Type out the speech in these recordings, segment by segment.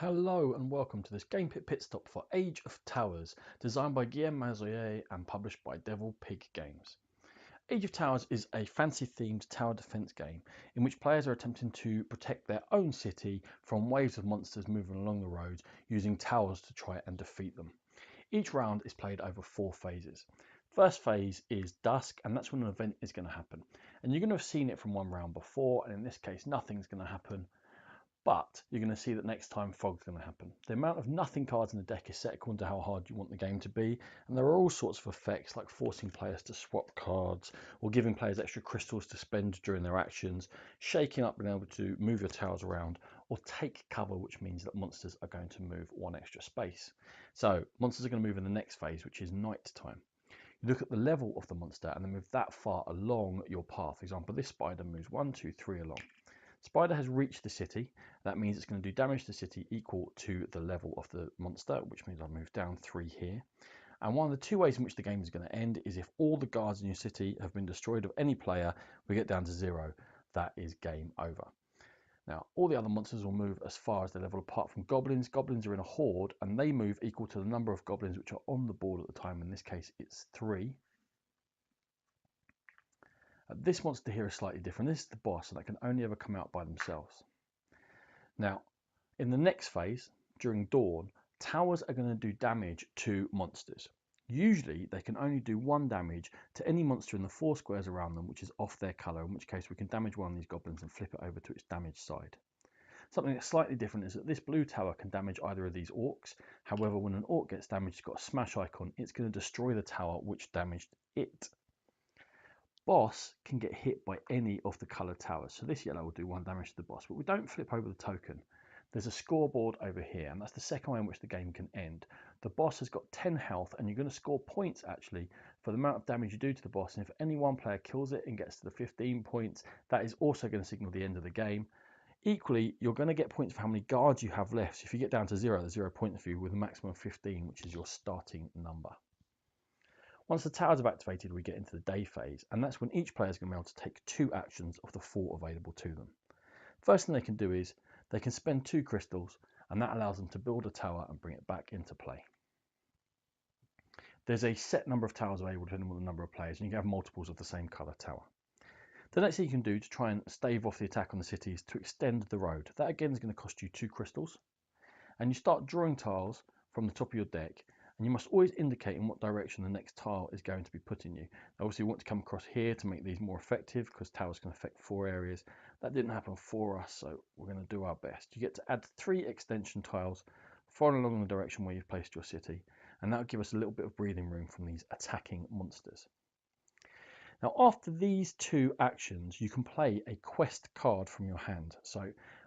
Hello and welcome to this Game Pit Stop for Age of Towers, designed by Guillaume Mazoyer and published by Devil Pig Games. Age of Towers is a fantasy-themed tower defense game in which players are attempting to protect their own city from waves of monsters moving along the roads using towers to try and defeat them. Each round is played over 4 phases. First phase is dusk, and that's when an event is going to happen. And you're going to have seen it from one round before, and in this case nothing's going to happen. But you're going to see that next time fog's going to happen. The amount of nothing cards in the deck is set according to how hard you want the game to be, and there are all sorts of effects like forcing players to swap cards, or giving players extra crystals to spend during their actions, shaking up being able to move your towers around, or take cover, which means that monsters are going to move one extra space. So monsters are going to move in the next phase, which is night time. You look at the level of the monster and then move that far along your path. For example, this spider moves 1, 2, 3 along. Spider has reached the city. That means it's going to do damage to the city equal to the level of the monster, which means I'll move down 3 here. And one of the 2 ways in which the game is going to end is if all the guards in your city have been destroyed of any player, we get down to 0. That is game over. Now, all the other monsters will move as far as their level apart from goblins. Goblins are in a horde and they move equal to the number of goblins which are on the board at the time. In this case, it's 3. This monster here is slightly different. This is the boss, and that can only ever come out by themselves. Now, in the next phase, during dawn, towers are going to do damage to monsters. Usually, they can only do 1 damage to any monster in the 4 squares around them, which is off their colour, in which case we can damage one of these goblins and flip it over to its damaged side. Something that's slightly different is that this blue tower can damage either of these orcs. However, when an orc gets damaged, it's got a smash icon, it's going to destroy the tower which damaged it. Boss can get hit by any of the coloured towers. So this yellow will do 1 damage to the boss, but we don't flip over the token. There's a scoreboard over here, and that's the second way in which the game can end. The boss has got 10 health, and you're going to score points actually for the amount of damage you do to the boss. And if any one player kills it and gets to the 15 points, that is also going to signal the end of the game. Equally, you're going to get points for how many guards you have left. So if you get down to 0, there's 0 points for you with a maximum of 15, which is your starting number. Once the towers have activated, we get into the day phase, and that's when each player is going to be able to take 2 actions of the 4 available to them. First thing they can do is they can spend 2 crystals, and that allows them to build a tower and bring it back into play. There's a set number of towers available depending on the number of players, and you can have multiples of the same colour tower. The next thing you can do to try and stave off the attack on the city is to extend the road. That again is going to cost you 2 crystals, and you start drawing tiles from the top of your deck, and you must always indicate in what direction the next tile is going to be putting you. Obviously, you want to come across here to make these more effective because towers can affect 4 areas. That didn't happen for us, so we're going to do our best. You get to add 3 extension tiles following along the direction where you've placed your city, and that will give us a little bit of breathing room from these attacking monsters. Now, after these 2 actions, you can play a quest card from your hand. So,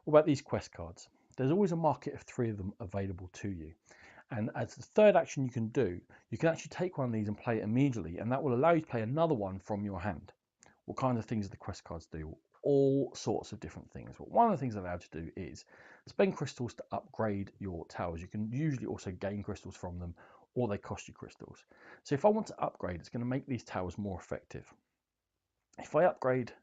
what about these quest cards? There's always a market of 3 of them available to you. And as the third action you can do, you can actually take one of these and play it immediately, and that will allow you to play another one from your hand. What kinds of things do the quest cards do? All sorts of different things. But one of the things they're allowed to do is spend crystals to upgrade your towers. You can usually also gain crystals from them, or they cost you crystals. So if I want to upgrade, it's going to make these towers more effective. If I upgrade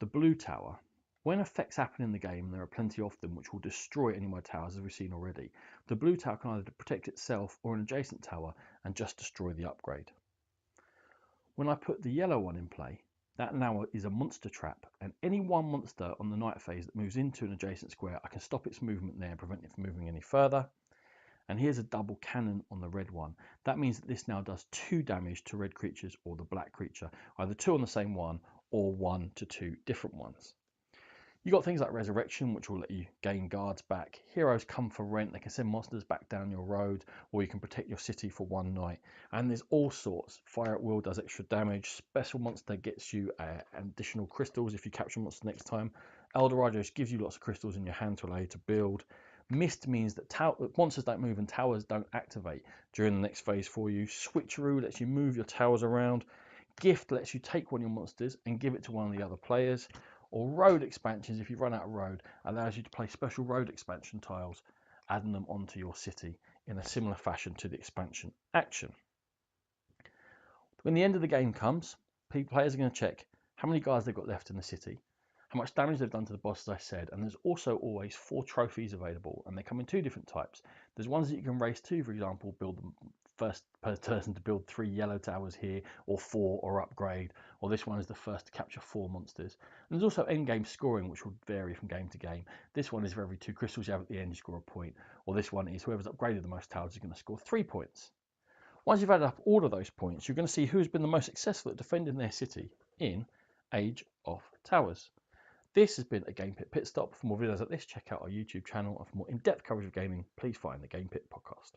the blue tower, when effects happen in the game, and there are plenty of them which will destroy any of my towers, as we've seen already, the blue tower can either protect itself or an adjacent tower and just destroy the upgrade. When I put the yellow one in play, that now is a monster trap, and any one monster on the night phase that moves into an adjacent square, I can stop its movement there and prevent it from moving any further. And here's a double cannon on the red one. That means that this now does 2 damage to red creatures or the black creature, either 2 on the same one or 1 to 2 different ones. You've got things like Resurrection, which will let you gain guards back. Heroes come for rent. They can send monsters back down your road, or you can protect your city for 1 night. And there's all sorts. Fire at Will does extra damage. Special Monster gets you additional crystals if you capture a monster next time. Eldorado gives you lots of crystals in your hand to allow you to build. Mist means that monsters don't move and towers don't activate during the next phase for you. Switcheroo lets you move your towers around. Gift lets you take one of your monsters and give it to one of the other players. Or road expansions, if you run out of road, allows you to play special road expansion tiles, adding them onto your city in a similar fashion to the expansion action. When the end of the game comes, players are going to check how many guards they've got left in the city, how much damage they've done to the boss, as I said, and there's also always 4 trophies available, and they come in 2 different types. There's ones that you can race to, for example, build the first person to build 3 yellow towers here, or 4, or upgrade, or this one is the first to capture 4 monsters. And there's also end-game scoring, which will vary from game to game. This one is for every 2 crystals you have at the end, you score a point, or this one is whoever's upgraded the most towers is going to score 3 points. Once you've added up all of those points, you're going to see who's been the most successful at defending their city in Age of Towers. This has been a Game Pit Stop. For more videos like this, check out our YouTube channel, and for more in-depth coverage of gaming, please find the Game Pit podcast.